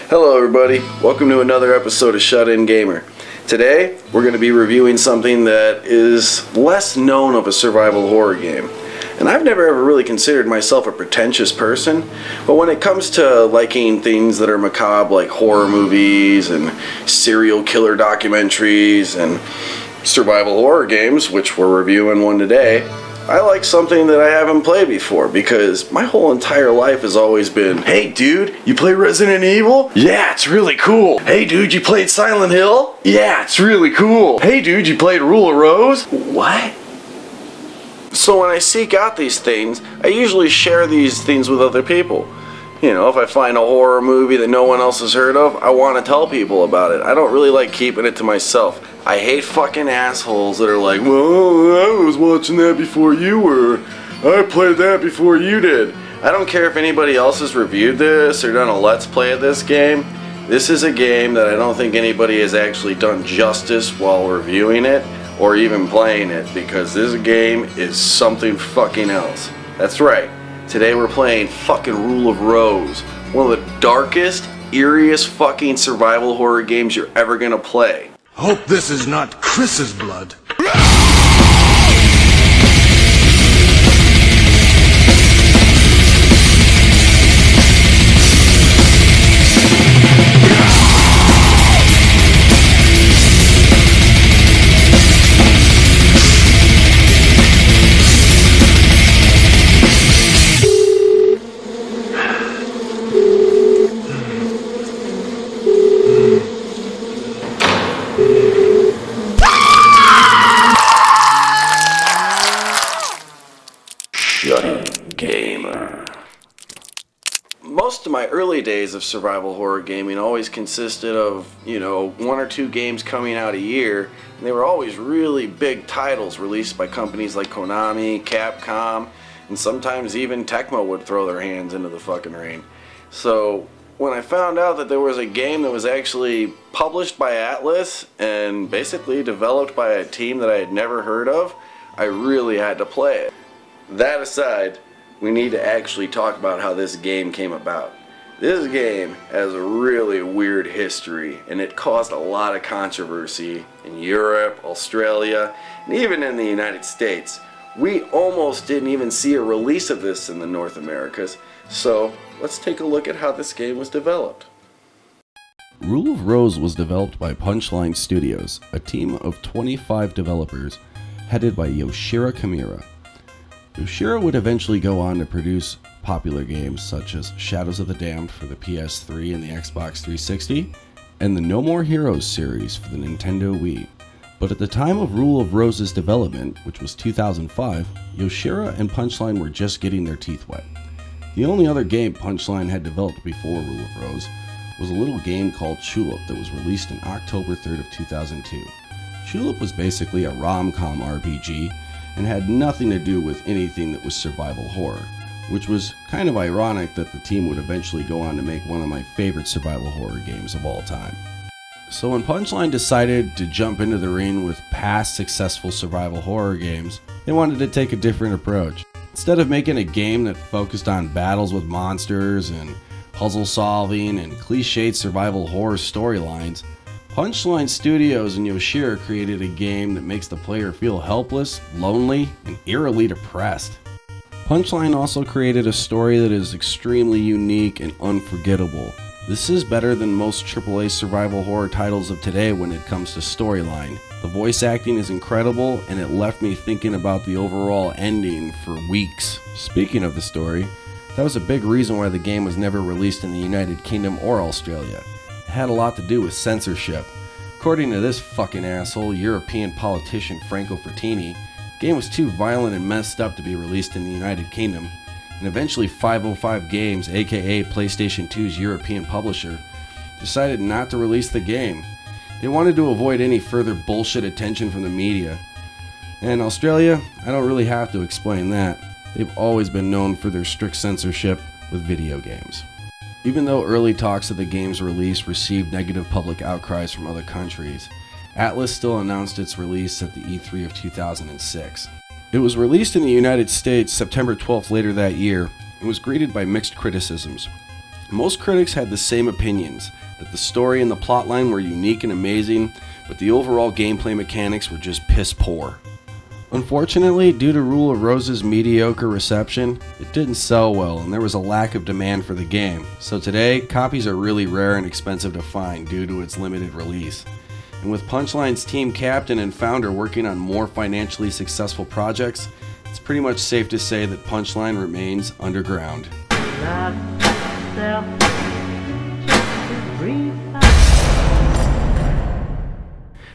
Hello everybody, welcome to another episode of Shut In Gamer. Today we're going to be reviewing something that is less known of a survival horror game. And I've never ever really considered myself a pretentious person, but when it comes to liking things that are macabre like horror movies and serial killer documentaries and survival horror games, which we're reviewing one today, I like something that I haven't played before because my whole entire life has always been, hey dude, you play Resident Evil? Yeah, it's really cool. Hey dude, you played Silent Hill? Yeah, it's really cool. Hey dude, you played Rule of Rose? What? So when I seek out these things, I usually share these things with other people. You know, if I find a horror movie that no one else has heard of, I want to tell people about it. I don't really like keeping it to myself. I hate fucking assholes that are like, well, I was watching that before you were. I played that before you did. I don't care if anybody else has reviewed this or done a let's play of this game. This is a game that I don't think anybody has actually done justice while reviewing it or even playing it, because this game is something fucking else. That's right. Today we're playing fucking Rule of Rose, one of the darkest, eeriest fucking survival horror games you're ever gonna play. Hope this is not Chris's blood. Gamer. Most of my early days of survival horror gaming always consisted of, you know, 1 or 2 games coming out a year, and they were always really big titles released by companies like Konami, Capcom, and sometimes even Tecmo would throw their hands into the fucking ring. So when I found out that there was a game that was actually published by Atlas and basically developed by a team that I had never heard of, I really had to play it. That aside, we need to actually talk about how this game came about. This game has a really weird history, and it caused a lot of controversy in Europe, Australia, and even in the United States. We almost didn't even see a release of this in the North Americas, so let's take a look at how this game was developed. Rule of Rose was developed by Punchline Studios, a team of 25 developers headed by Yoshiro Kimura. Yoshiro would eventually go on to produce popular games such as Shadows of the Damned for the PS3 and the Xbox 360, and the No More Heroes series for the Nintendo Wii. But at the time of Rule of Rose's development, which was 2005, Yoshiro and Punchline were just getting their teeth wet. The only other game Punchline had developed before Rule of Rose was a little game called Tulip that was released on October 3rd of 2002. Tulip was basically a rom-com RPG and had nothing to do with anything that was survival horror, which was kind of ironic that the team would eventually go on to make one of my favorite survival horror games of all time. So when Punchline decided to jump into the ring with past successful survival horror games, they wanted to take a different approach. Instead of making a game that focused on battles with monsters and puzzle solving and cliched survival horror storylines, Punchline Studios and Yoshiro created a game that makes the player feel helpless, lonely, and eerily depressed. Punchline also created a story that is extremely unique and unforgettable. This is better than most AAA survival horror titles of today when it comes to storyline. The voice acting is incredible, and it left me thinking about the overall ending for weeks. Speaking of the story, that was a big reason why the game was never released in the United Kingdom or Australia. Had a lot to do with censorship. According to this fucking asshole, European politician Franco Frattini, the game was too violent and messed up to be released in the United Kingdom, and eventually 505 Games, aka PlayStation 2's European publisher, decided not to release the game. They wanted to avoid any further bullshit attention from the media. And Australia, I don't really have to explain that. They've always been known for their strict censorship with video games. Even though early talks of the game's release received negative public outcries from other countries, Atlas still announced its release at the E3 of 2006. It was released in the United States September 12th later that year and was greeted by mixed criticisms. Most critics had the same opinions, that the story and the plotline were unique and amazing, but the overall gameplay mechanics were just piss poor. Unfortunately, due to Rule of Rose's mediocre reception, it didn't sell well and there was a lack of demand for the game. So today, copies are really rare and expensive to find due to its limited release. And with Punchline's team captain and founder working on more financially successful projects, it's pretty much safe to say that Punchline remains underground.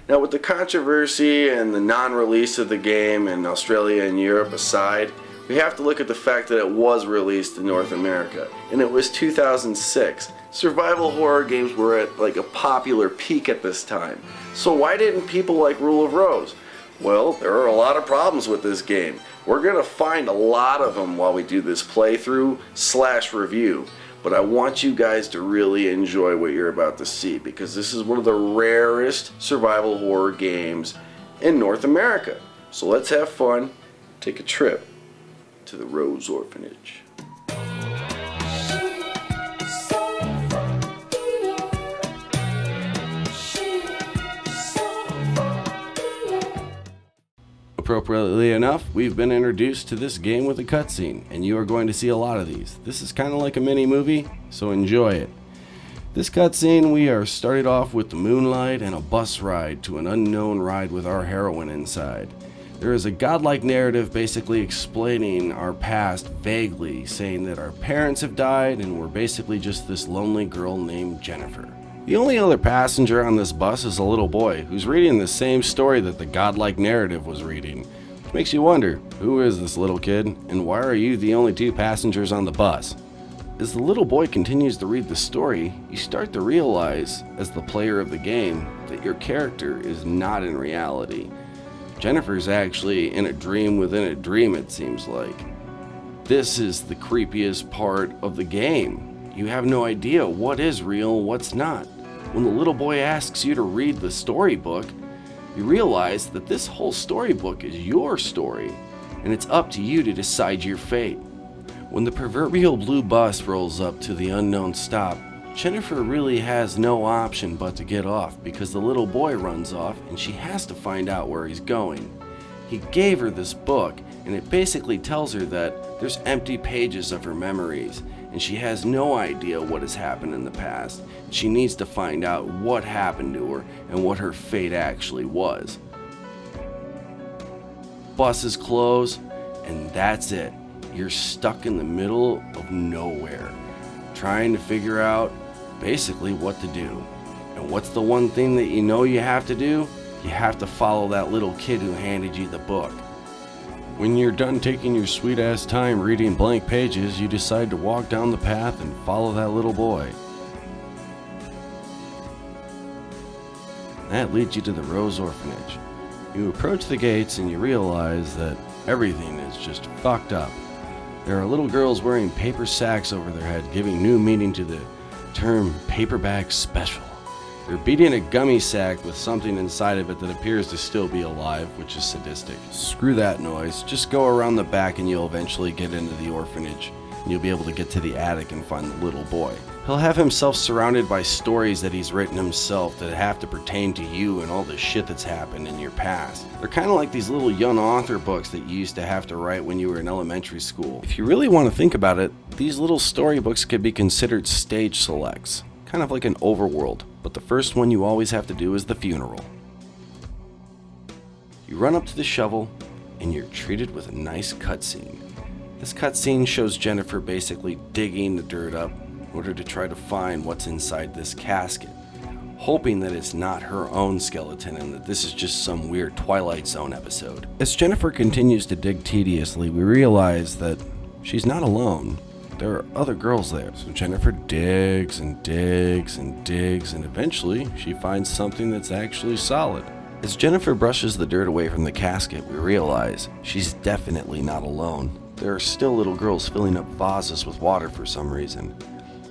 Now, with the controversy and the non-release of the game in Australia and Europe aside, we have to look at the fact that it was released in North America, and it was 2006. Survival horror games were at like a popular peak at this time. So why didn't people like Rule of Rose? Well, there are a lot of problems with this game. We're going to find a lot of them while we do this playthrough/review. But I want you guys to really enjoy what you're about to see, because this is one of the rarest survival horror games in North America. So let's have fun, take a trip to the Rose Orphanage. Appropriately enough, we've been introduced to this game with a cutscene, and you are going to see a lot of these. This is kind of like a mini movie, so enjoy it. This cutscene, we are started off with the moonlight and a bus ride to an unknown ride with our heroine inside. There is a godlike narrative basically explaining our past vaguely, saying that our parents have died and we're basically just this lonely girl named Jennifer. The only other passenger on this bus is a little boy who's reading the same story that the godlike narrative was reading, which makes you wonder, who is this little kid and why are you the only two passengers on the bus? As the little boy continues to read the story, you start to realize, as the player of the game, that your character is not in reality. Jennifer's actually in a dream within a dream, it seems like. This is the creepiest part of the game. You have no idea what is real and what's not. When the little boy asks you to read the storybook, you realize that this whole storybook is your story, and it's up to you to decide your fate. When the proverbial blue bus rolls up to the unknown stop, Jennifer really has no option but to get off, because the little boy runs off and she has to find out where he's going. He gave her this book, and it basically tells her that there's empty pages of her memories, and she has no idea what has happened in the past. She needs to find out what happened to her and what her fate actually was. Buses close, and that's it. You're stuck in the middle of nowhere, trying to figure out basically what to do. And what's the one thing that you know you have to do? You have to follow that little kid who handed you the book. When you're done taking your sweet ass time reading blank pages, you decide to walk down the path and follow that little boy. That leads you to the Rose Orphanage. You approach the gates and you realize that everything is just fucked up. There are little girls wearing paper sacks over their head, giving new meaning to the term paperback special. They're beating a gummy sack with something inside of it that appears to still be alive, which is sadistic. Screw that noise. Just go around the back and you'll eventually get into the orphanage. And you'll be able to get to the attic and find the little boy. He'll have himself surrounded by stories that he's written himself that have to pertain to you and all the shit that's happened in your past. They're kind of like these little young author books that you used to have to write when you were in elementary school. If you really want to think about it, these little storybooks could be considered stage selects. Kind of like an overworld, but the first one you always have to do is the funeral. You run up to the shovel, and you're treated with a nice cutscene. This cutscene shows Jennifer basically digging the dirt up in order to try to find what's inside this casket, hoping that it's not her own skeleton and that this is just some weird Twilight Zone episode. As Jennifer continues to dig tediously, we realize that she's not alone. There are other girls there. So Jennifer digs and digs and digs, and eventually she finds something that's actually solid. As Jennifer brushes the dirt away from the casket, we realize she's definitely not alone. There are still little girls filling up vases with water for some reason.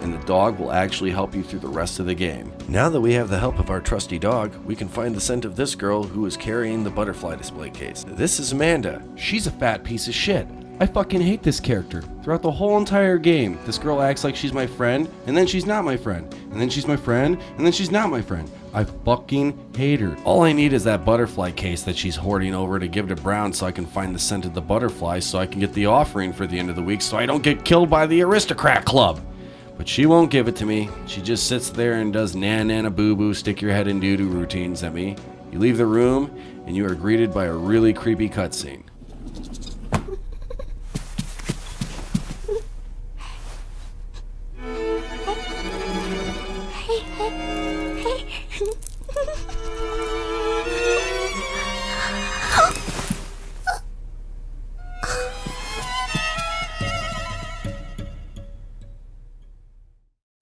and the dog will actually help you through the rest of the game. Now that we have the help of our trusty dog, we can find the scent of this girl who is carrying the butterfly display case. This is Amanda. She's a fat piece of shit. I fucking hate this character. Throughout the whole entire game, this girl acts like she's my friend, and then she's not my friend, and then she's my friend, and then she's not my friend. I fucking hate her. All I need is that butterfly case that she's hoarding over to give to Brown so I can find the scent of the butterfly so I can get the offering for the end of the week so I don't get killed by the aristocrat club. But she won't give it to me. She just sits there and does nana boo boo stick your head in doo-doo routines at me. You leave the room and you are greeted by a really creepy cutscene.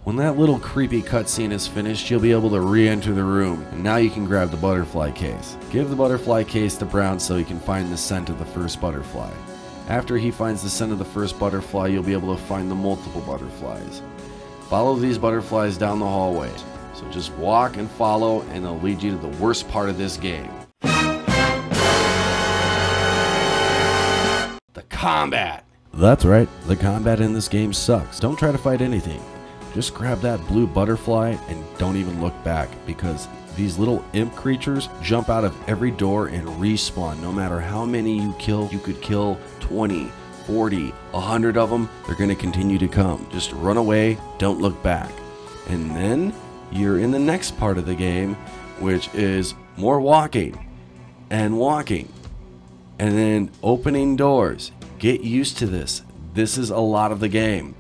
When that little creepy cutscene is finished, you'll be able to re-enter the room, and now you can grab the butterfly case. Give the butterfly case to Brown so he can find the scent of the first butterfly. After he finds the scent of the first butterfly, you'll be able to find the multiple butterflies. Follow these butterflies down the hallway. So just walk and follow, and they'll lead you to the worst part of this game. The combat! That's right, the combat in this game sucks. Don't try to fight anything. Just grab that blue butterfly and don't even look back, because these little imp creatures jump out of every door and respawn. No matter how many you kill, you could kill 20, 40, 100 of them, they're going to continue to come. Just run away, don't look back. And then you're in the next part of the game, which is more walking and walking and then opening doors. Get used to this. This is a lot of the game.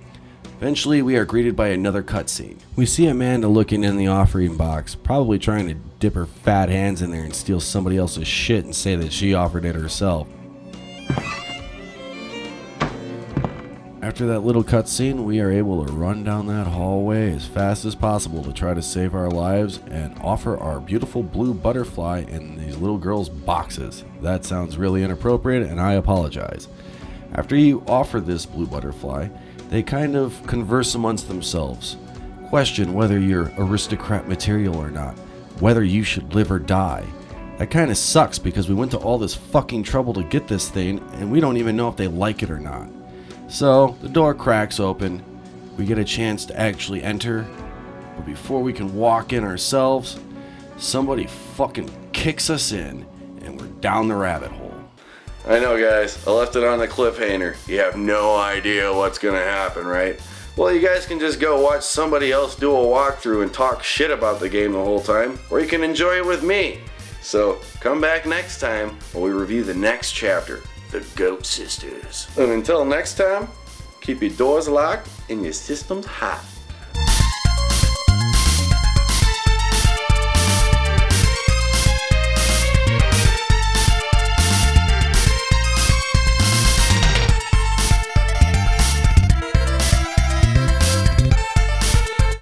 Eventually, we are greeted by another cutscene. We see Amanda looking in the offering box, probably trying to dip her fat hands in there and steal somebody else's shit and say that she offered it herself. After that little cutscene, we are able to run down that hallway as fast as possible to try to save our lives and offer our beautiful blue butterfly in these little girls' boxes. That sounds really inappropriate, and I apologize. After you offer this blue butterfly, they kind of converse amongst themselves, question whether you're aristocrat material or not, whether you should live or die. That kind of sucks because we went to all this fucking trouble to get this thing and we don't even know if they like it or not. So the door cracks open, we get a chance to actually enter, but before we can walk in ourselves, somebody fucking kicks us in and we're down the rabbit hole. I know, guys, I left it on the cliffhanger. You have no idea what's gonna happen, right? Well, you guys can just go watch somebody else do a walkthrough and talk shit about the game the whole time, or you can enjoy it with me. So come back next time when we review the next chapter, The Goat Sisters. And until next time, keep your doors locked and your systems hot.